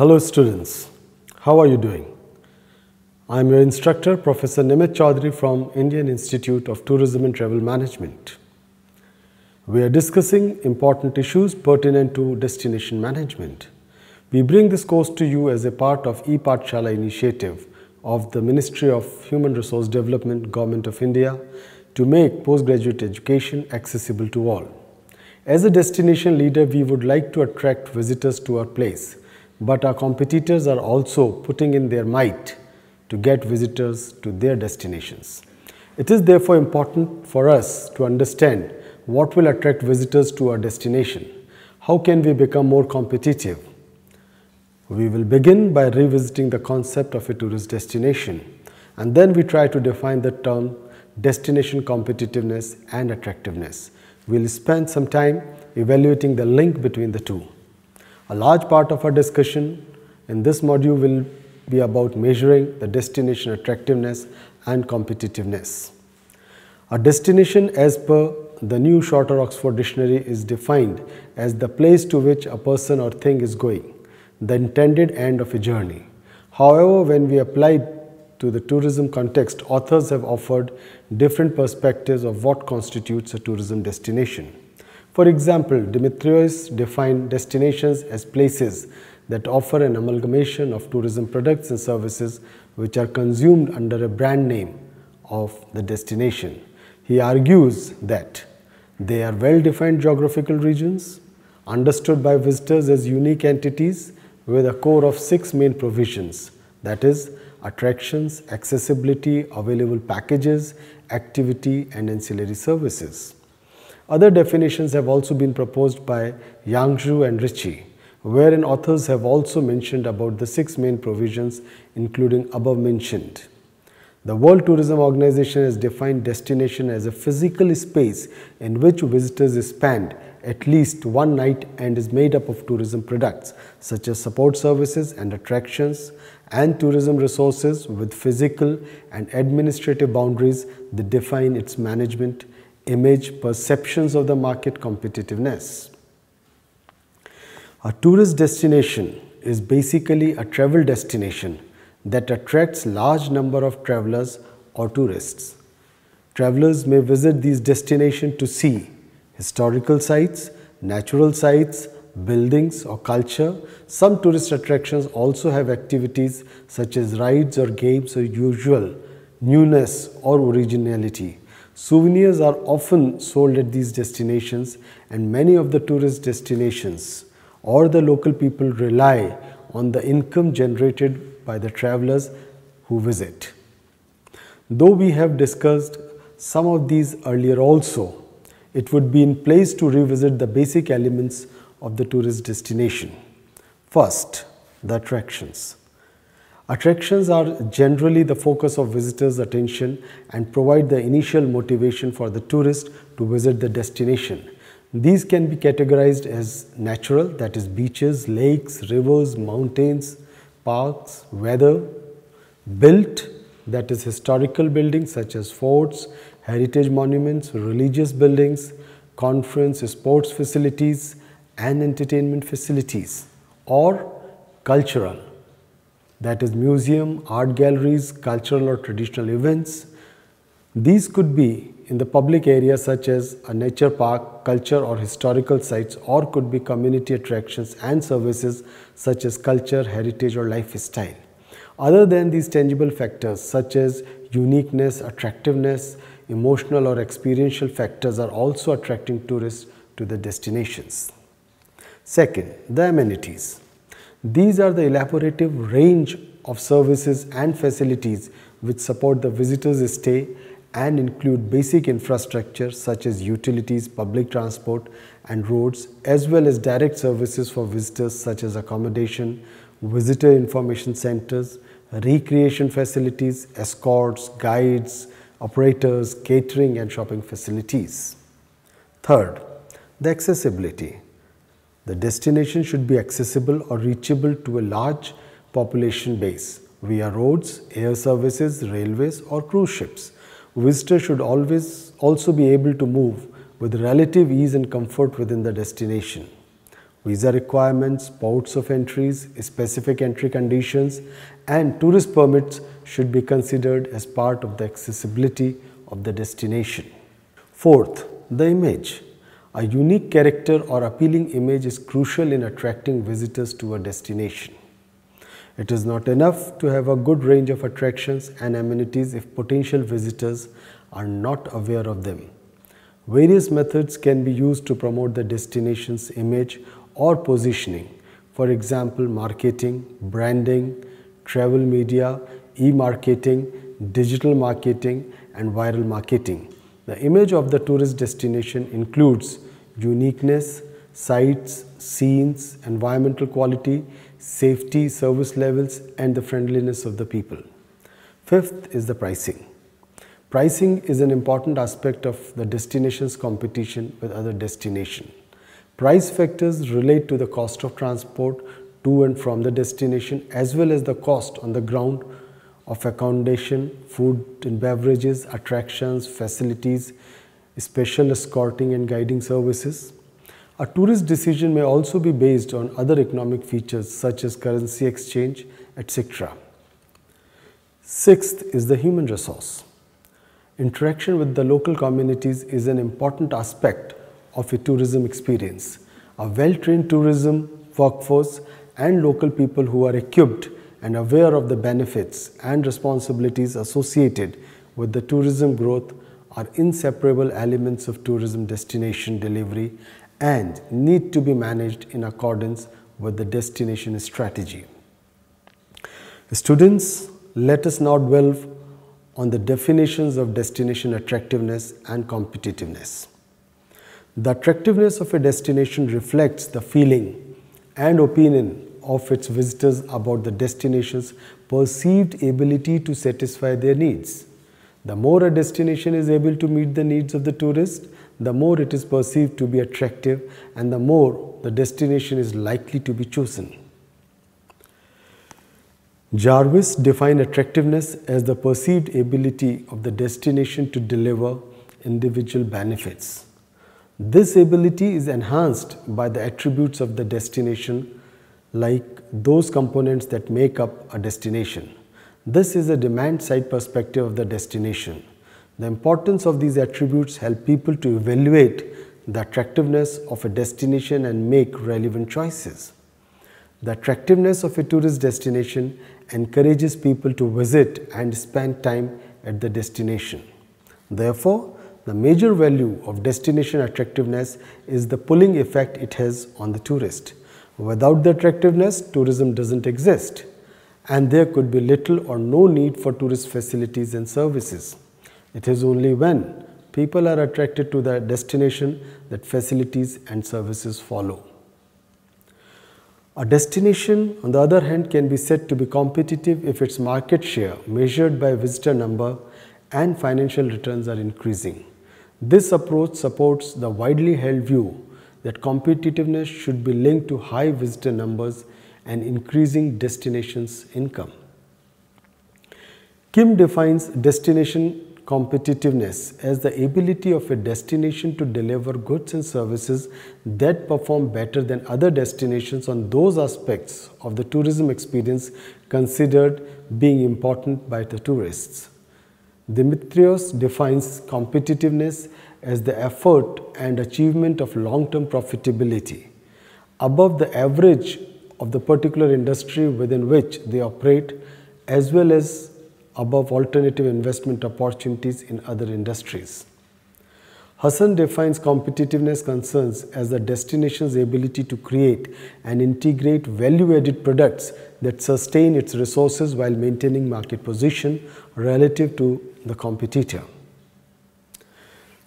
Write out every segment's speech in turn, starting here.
Hello students, how are you doing? I am your instructor, Professor Nimit Chaudhary from Indian Institute of Tourism and Travel Management. We are discussing important issues pertinent to destination management. We bring this course to you as a part of e-Pathshala initiative of the Ministry of Human Resource Development, Government of India to make postgraduate education accessible to all. As a destination leader, we would like to attract visitors to our place, but our competitors are also putting in their might to get visitors to their destinations. It is therefore important for us to understand what will attract visitors to our destination. How can we become more competitive? We will begin by revisiting the concept of a tourist destination, and then we try to define the term destination competitiveness and attractiveness. We will spend some time evaluating the link between the two. A large part of our discussion in this module will be about measuring the destination attractiveness and competitiveness. A destination, as per the New Shorter Oxford Dictionary, is defined as the place to which a person or thing is going, the intended end of a journey. However, when we apply to the tourism context, authors have offered different perspectives of what constitutes a tourism destination. For example, Demetrius defined destinations as places that offer an amalgamation of tourism products and services which are consumed under a brand name of the destination. He argues that they are well-defined geographical regions, understood by visitors as unique entities with a core of 6 main provisions, that is, attractions, accessibility, available packages, activity, and ancillary services. Other definitions have also been proposed by Yangzhou and Ritchie, wherein authors have also mentioned about the 6 main provisions, including above mentioned. The World Tourism Organization has defined destination as a physical space in which visitors spend at least one night and is made up of tourism products such as support services and attractions and tourism resources with physical and administrative boundaries that define its management, image, perceptions of the market, competitiveness. A tourist destination is basically a travel destination that attracts large number of travelers or tourists. Travelers may visit these destinations to see historical sites, natural sites, buildings or culture. Some tourist attractions also have activities such as rides or games or usual newness or originality. Souvenirs are often sold at these destinations, and many of the tourist destinations or the local people rely on the income generated by the travelers who visit. Though we have discussed some of these earlier also, it would be in place to revisit the basic elements of the tourist destination. First, the attractions. Attractions are generally the focus of visitors' attention and provide the initial motivation for the tourist to visit the destination. These can be categorized as natural, that is beaches, lakes, rivers, mountains, parks, weather; built, that is historical buildings such as forts, heritage monuments, religious buildings, conference, sports facilities, and entertainment facilities; or cultural, that is museum, art galleries, cultural or traditional events. These could be in the public areas such as a nature park, culture or historical sites, or could be community attractions and services such as culture, heritage or lifestyle. Other than these tangible factors such as uniqueness, attractiveness, emotional or experiential factors are also attracting tourists to the destinations. Second, the amenities. These are the elaborative range of services and facilities which support the visitor's stay and include basic infrastructure such as utilities, public transport and roads, as well as direct services for visitors such as accommodation, visitor information centers, recreation facilities, escorts, guides, operators, catering and shopping facilities. Third, the accessibility. The destination should be accessible or reachable to a large population base via roads, air services, railways or cruise ships. Visitors should always also be able to move with relative ease and comfort within the destination. Visa requirements, ports of entries, specific entry conditions, and tourist permits should be considered as part of the accessibility of the destination. Fourth, the image. A unique character or appealing image is crucial in attracting visitors to a destination. It is not enough to have a good range of attractions and amenities if potential visitors are not aware of them. Various methods can be used to promote the destination's image or positioning. For example, marketing, branding, travel media, e-marketing, digital marketing, and viral marketing. The image of the tourist destination includes uniqueness, sights, scenes, environmental quality, safety, service levels, and the friendliness of the people. Fifth is the pricing. Pricing is an important aspect of the destination's competition with other destinations. Price factors relate to the cost of transport to and from the destination as well as the cost on the ground of accommodation, food and beverages, attractions, facilities, special escorting and guiding services. A tourist decision may also be based on other economic features such as currency exchange, etc. Sixth is the human resource. Interaction with the local communities is an important aspect of a tourism experience. A well-trained tourism workforce and local people who are equipped and aware of the benefits and responsibilities associated with the tourism growth are inseparable elements of tourism destination delivery and need to be managed in accordance with the destination strategy. Students, let us now delve on the definitions of destination attractiveness and competitiveness. The attractiveness of a destination reflects the feeling and opinion of its visitors about the destination's perceived ability to satisfy their needs. The more a destination is able to meet the needs of the tourist, the more it is perceived to be attractive and the more the destination is likely to be chosen. Jarvis defined attractiveness as the perceived ability of the destination to deliver individual benefits. This ability is enhanced by the attributes of the destination, like those components that make up a destination. This is a demand-side perspective of the destination. The importance of these attributes help people to evaluate the attractiveness of a destination and make relevant choices. The attractiveness of a tourist destination encourages people to visit and spend time at the destination. Therefore, the major value of destination attractiveness is the pulling effect it has on the tourist. Without the attractiveness, tourism doesn't exist, and there could be little or no need for tourist facilities and services. It is only when people are attracted to the destination that facilities and services follow. A destination, on the other hand, can be said to be competitive if its market share, measured by visitor number and financial returns, are increasing. This approach supports the widely held view that competitiveness should be linked to high visitor numbers and increasing destinations' income. Kim defines destination competitiveness as the ability of a destination to deliver goods and services that perform better than other destinations on those aspects of the tourism experience considered being important by the tourists. Dimitrios defines competitiveness as the effort and achievement of long-term profitability above the average of the particular industry within which they operate, as well as above alternative investment opportunities in other industries. Hassan defines competitiveness concerns as the destination's ability to create and integrate value-added products that sustain its resources while maintaining market position relative to the competitor.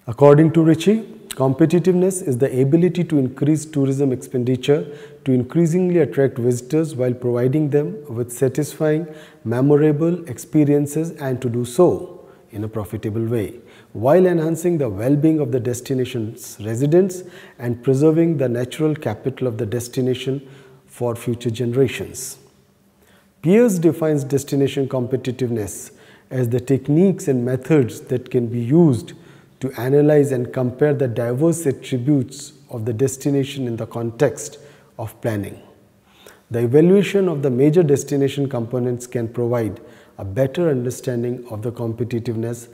According to Ritchie, competitiveness is the ability to increase tourism expenditure to increasingly attract visitors while providing them with satisfying, memorable experiences, and to do so in a profitable way, while enhancing the well-being of the destination's residents and preserving the natural capital of the destination for future generations. Peirce defines destination competitiveness as the techniques and methods that can be used to analyze and compare the diverse attributes of the destination in the context of planning. The evaluation of the major destination components can provide a better understanding of the competitiveness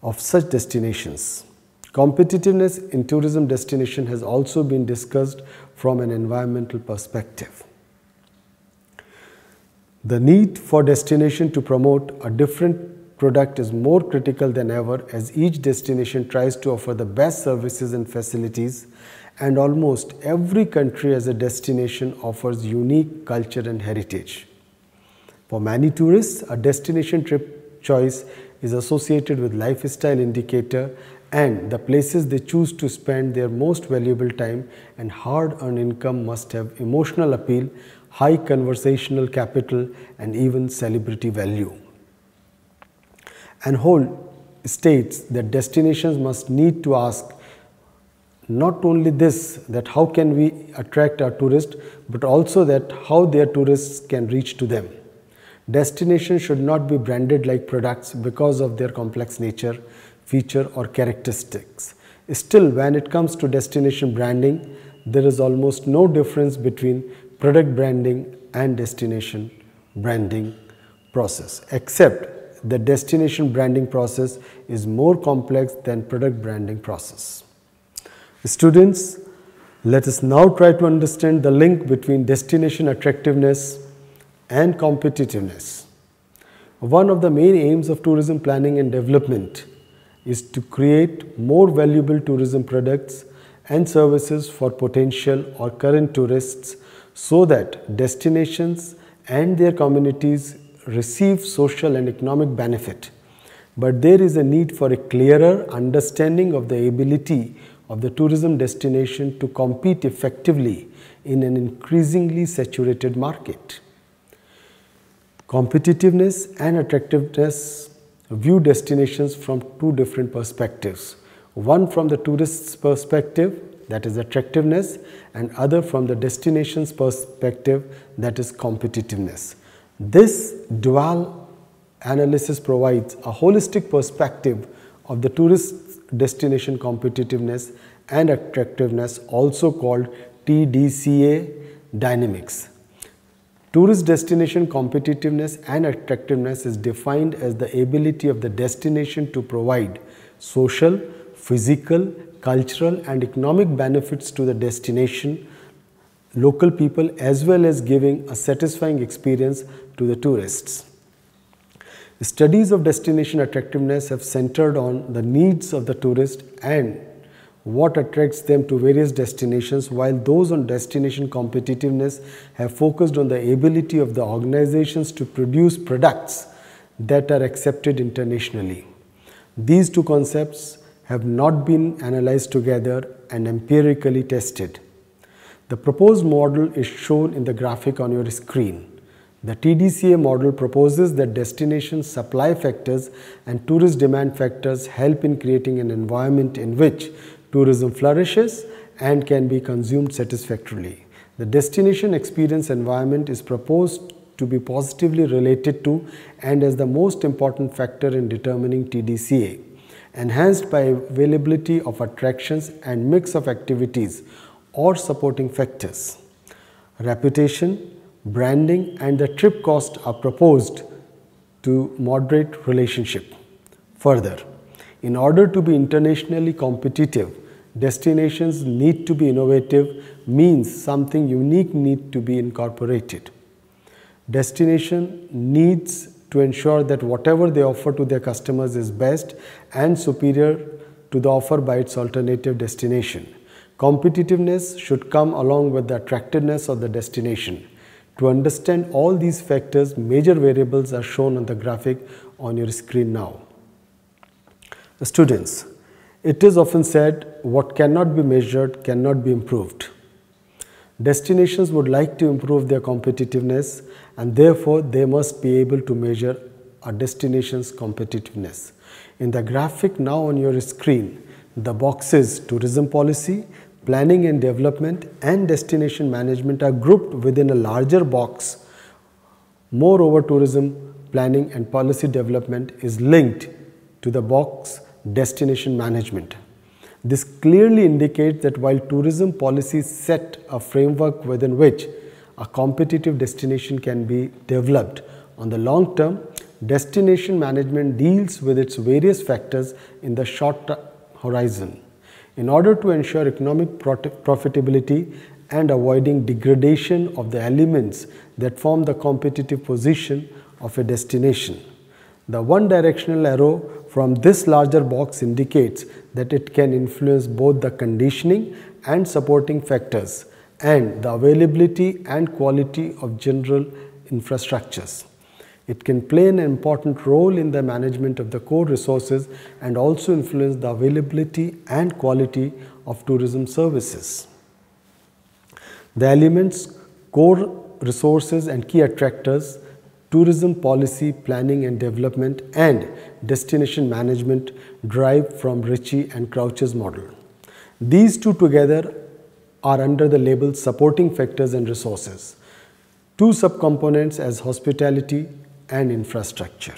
of such destinations. Competitiveness in tourism destination has also been discussed from an environmental perspective. The need for destination to promote a different product is more critical than ever, as each destination tries to offer the best services and facilities, and almost every country as a destination offers unique culture and heritage. For many tourists, a destination trip choice is associated with lifestyle indicator and the places they choose to spend their most valuable time and hard-earned income must have emotional appeal, high conversational capital, and even celebrity value. And Holt states that destinations must need to ask not only this, that how can we attract our tourists, but also that how their tourists can reach to them. Destinations should not be branded like products because of their complex nature, feature, or characteristics. Still, when it comes to destination branding, there is almost no difference between product branding and destination branding process, except the destination branding process is more complex than product branding process. Students, let us now try to understand the link between destination attractiveness and competitiveness. One of the main aims of tourism planning and development is to create more valuable tourism products and services for potential or current tourists so that destinations and their communities receive social and economic benefit. But there is a need for a clearer understanding of the ability of the tourism destination to compete effectively in an increasingly saturated market. Competitiveness and attractiveness view destinations from two different perspectives. One from the tourist's perspective, that is attractiveness, and other from the destination's perspective, that is competitiveness. This dual analysis provides a holistic perspective of the tourist destination competitiveness and attractiveness, also called TDCA dynamics. Tourist destination competitiveness and attractiveness is defined as the ability of the destination to provide social, physical, cultural, and economic benefits to the destination, local people, as well as giving a satisfying experience to the tourists. Studies of destination attractiveness have centered on the needs of the tourist and what attracts them to various destinations, while those on destination competitiveness have focused on the ability of the organizations to produce products that are accepted internationally. These two concepts have not been analyzed together and empirically tested. The proposed model is shown in the graphic on your screen. The TDCA model proposes that destination supply factors and tourist demand factors help in creating an environment in which tourism flourishes and can be consumed satisfactorily. The destination experience environment is proposed to be positively related to and as the most important factor in determining TDCA, enhanced by availability of attractions and mix of activities or supporting factors. Reputation, branding, and the trip cost are proposed to moderate relationship. Further, in order to be internationally competitive, destinations need to be innovative, means something unique need to be incorporated. Destination needs to ensure that whatever they offer to their customers is best and superior to the offer by its alternative destination. Competitiveness should come along with the attractiveness of the destination. To understand all these factors, major variables are shown on the graphic on your screen now. Students, it is often said, what cannot be measured cannot be improved. Destinations would like to improve their competitiveness and therefore they must be able to measure a destination's competitiveness. In the graphic now on your screen, the boxes tourism policy, planning and development, and destination management are grouped within a larger box. Moreover, tourism planning and policy development is linked to the box destination management. This clearly indicates that while tourism policies set a framework within which a competitive destination can be developed, on the long term, destination management deals with its various factors in the short horizon. In order to ensure economic profitability and avoiding degradation of the elements that form the competitive position of a destination. The one-directional arrow from this larger box indicates that it can influence both the conditioning and supporting factors and the availability and quality of general infrastructures. It can play an important role in the management of the core resources and also influence the availability and quality of tourism services. The elements, core resources and key attractors, tourism policy, planning and development, and destination management derive from Ritchie and Crouch's model. These two together are under the label supporting factors and resources, two subcomponents as hospitality and infrastructure.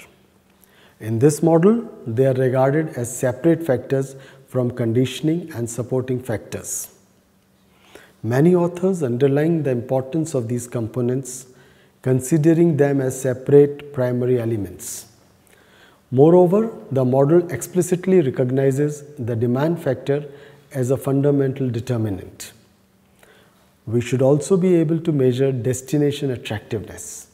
In this model, they are regarded as separate factors from conditioning and supporting factors. Many authors underline the importance of these components, considering them as separate primary elements. Moreover, the model explicitly recognizes the demand factor as a fundamental determinant. We should also be able to measure destination attractiveness.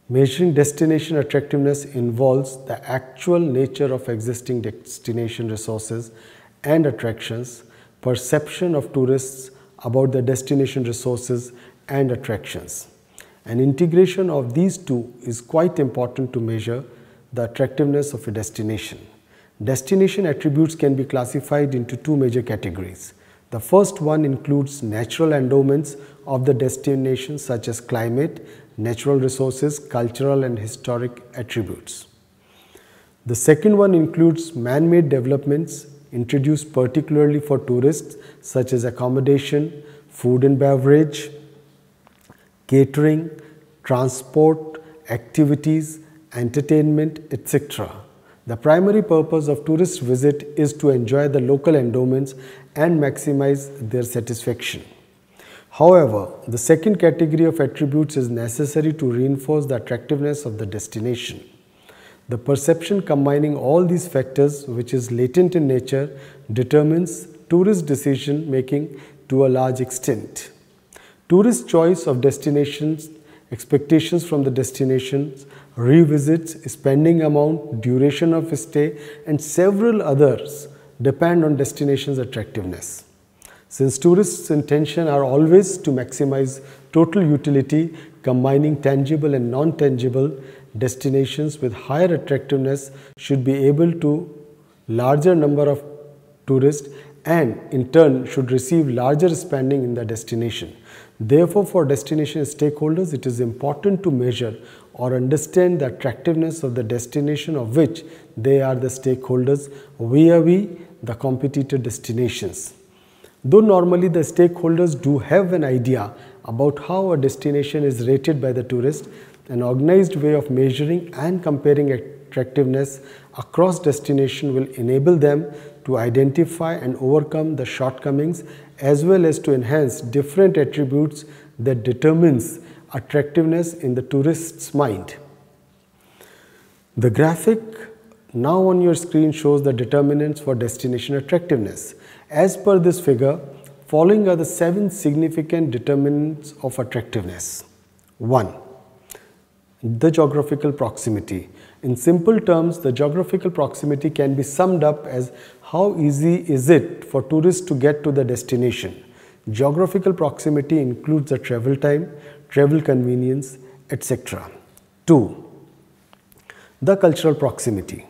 Measuring destination attractiveness involves the actual nature of existing destination resources and attractions, perception of tourists about the destination resources and attractions. An integration of these two is quite important to measure the attractiveness of a destination. Destination attributes can be classified into two major categories. The first one includes natural endowments of the destination such as climate, natural resources, cultural and historic attributes. The second one includes man-made developments introduced particularly for tourists such as accommodation, food and beverage, catering, transport, activities, entertainment, etc. The primary purpose of tourist visit is to enjoy the local endowments and maximize their satisfaction. However, the second category of attributes is necessary to reinforce the attractiveness of the destination. The perception combining all these factors, which is latent in nature, determines tourist decision making to a large extent. Tourist choice of destinations, expectations from the destinations, revisits, spending amount, duration of stay, and several others depend on destination's attractiveness. Since tourists' intention are always to maximize total utility, combining tangible and non-tangible, destinations with higher attractiveness should be able to larger number of tourists and in turn should receive larger spending in the destination. Therefore, for destination stakeholders, it is important to measure or understand the attractiveness of the destination of which they are the stakeholders vis-a-vis the competitor destinations. Though normally the stakeholders do have an idea about how a destination is rated by the tourist, an organized way of measuring and comparing attractiveness across destinations will enable them to identify and overcome the shortcomings as well as to enhance different attributes that determines attractiveness in the tourist's mind. The graphic now on your screen shows the determinants for destination attractiveness. As per this figure, following are the 7 significant determinants of attractiveness. 1. The geographical proximity. In simple terms, the geographical proximity can be summed up as how easy is it for tourists to get to the destination. Geographical proximity includes the travel time, travel convenience, etc. 2. The cultural proximity.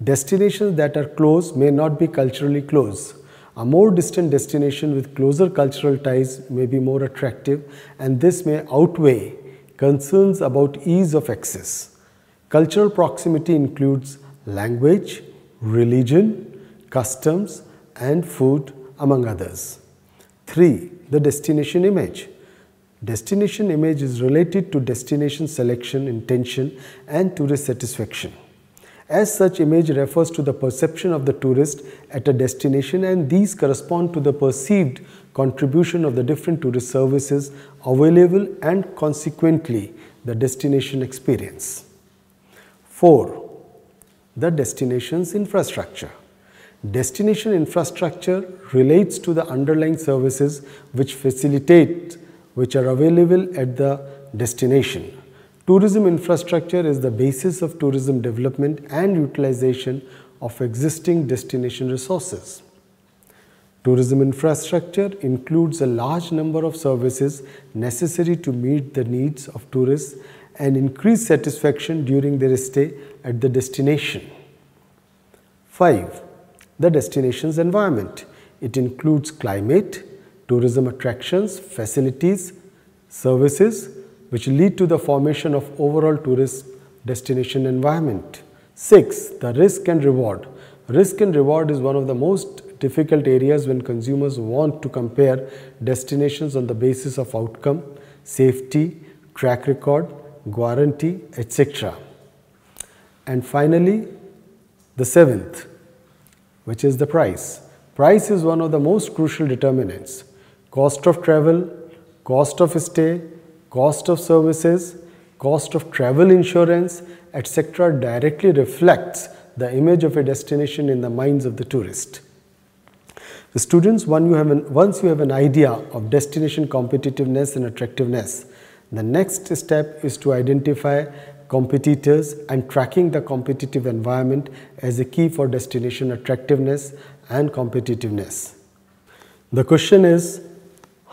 Destinations that are close may not be culturally close. A more distant destination with closer cultural ties may be more attractive, and this may outweigh concerns about ease of access. Cultural proximity includes language, religion, customs, and food, among others. 3. The destination image. Destination image is related to destination selection, intention, and tourist satisfaction. As such, image refers to the perception of the tourist at a destination, and these correspond to the perceived contribution of the different tourist services available and consequently the destination experience. 4. The destination's infrastructure. Destination infrastructure relates to the underlying services which are available at the destination. Tourism infrastructure is the basis of tourism development and utilization of existing destination resources. Tourism infrastructure includes a large number of services necessary to meet the needs of tourists and increase satisfaction during their stay at the destination. 5. The destination's environment. It includes climate, tourism attractions, facilities, services, which lead to the formation of overall tourist destination environment. 6. The risk and reward. Risk and reward is one of the most difficult areas when consumers want to compare destinations on the basis of outcome, safety, track record, guarantee, etc. And finally, the 7th, which is the price. Price is one of the most crucial determinants. Cost of travel, cost of stay, cost of services, cost of travel insurance, etc. directly reflects the image of a destination in the minds of the tourist. The students, once you have an idea of destination competitiveness and attractiveness, the next step is to identify competitors and tracking the competitive environment as a key for destination attractiveness and competitiveness. The question is,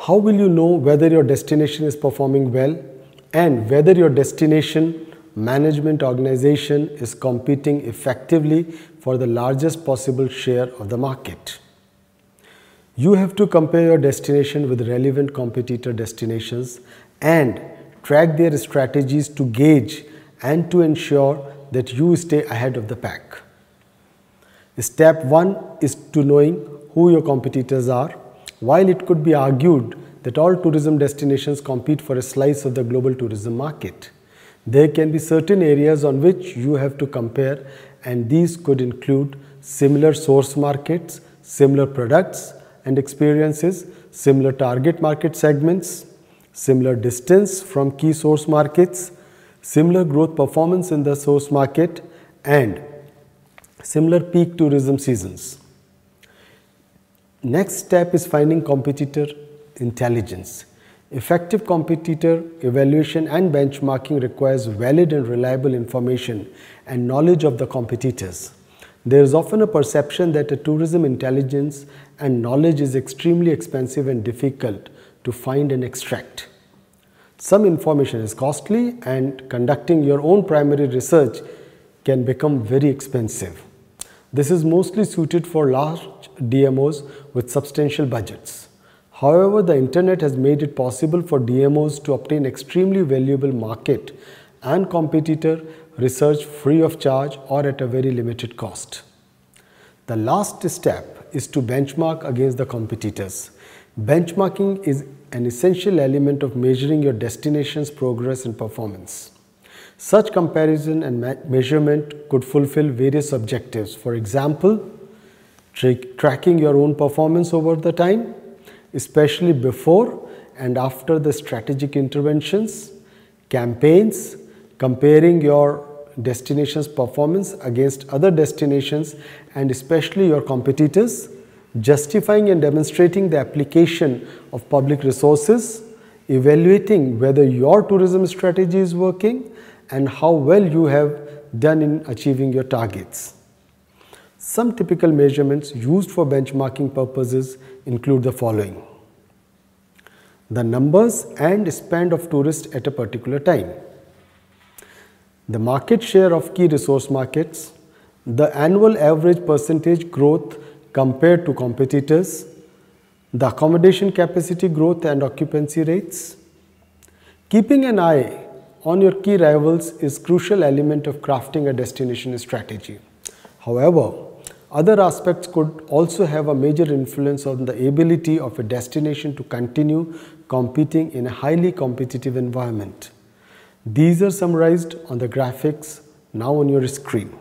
how will you know whether your destination is performing well and whether your destination management organization is competing effectively for the largest possible share of the market? You have to compare your destination with relevant competitor destinations and track their strategies to gauge and to ensure that you stay ahead of the pack. Step 1 is to knowing who your competitors are. While it could be argued that all tourism destinations compete for a slice of the global tourism market, there can be certain areas on which you have to compare, and these could include similar source markets, similar products and experiences, similar target market segments, similar distance from key source markets, similar growth performance in the source market, and similar peak tourism seasons. Next step is finding competitor intelligence. Effective competitor evaluation and benchmarking requires valid and reliable information and knowledge of the competitors. There is often a perception that a tourism intelligence and knowledge is extremely expensive and difficult to find and extract. Some information is costly, and conducting your own primary research can become very expensive. This is mostly suited for large DMOs with substantial budgets. However, the internet has made it possible for DMOs to obtain extremely valuable market and competitor research free of charge or at a very limited cost. The last step is to benchmark against the competitors. Benchmarking is an essential element of measuring your destination's progress and performance. Such comparison and measurement could fulfill various objectives. For example, tracking your own performance over the time, especially before and after the strategic interventions, campaigns, comparing your destination's performance against other destinations and especially your competitors, justifying and demonstrating the application of public resources, evaluating whether your tourism strategy is working and how well you have done in achieving your targets. Some typical measurements used for benchmarking purposes include the following: the numbers and spend of tourists at a particular time, the market share of key resource markets, the annual average percentage growth compared to competitors, the accommodation capacity growth and occupancy rates. Keeping an eye on your key rivals is a crucial element of crafting a destination strategy. However, other aspects could also have a major influence on the ability of a destination to continue competing in a highly competitive environment. These are summarized on the graphics now on your screen.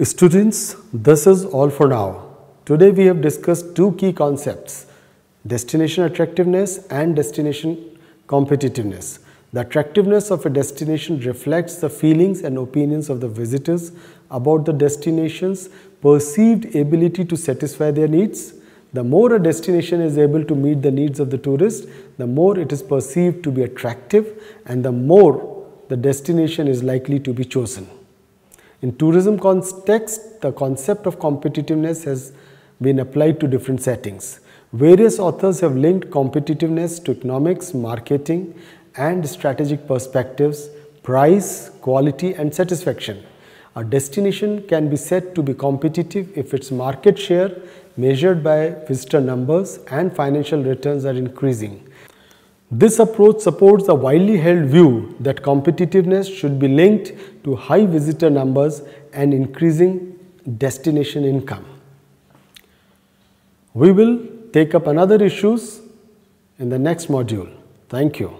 Students, this is all for now. Today we have discussed two key concepts, destination attractiveness and destination competitiveness. The attractiveness of a destination reflects the feelings and opinions of the visitors about the destination's perceived ability to satisfy their needs. The more a destination is able to meet the needs of the tourist, the more it is perceived to be attractive and the more the destination is likely to be chosen. In tourism context, the concept of competitiveness has been applied to different settings. Various authors have linked competitiveness to economics, marketing, and strategic perspectives, price, quality, and satisfaction. A destination can be said to be competitive if its market share, measured by visitor numbers, and financial returns are increasing. This approach supports the widely held view that competitiveness should be linked to high visitor numbers and increasing destination income. We will take up another issues in the next module. Thank you.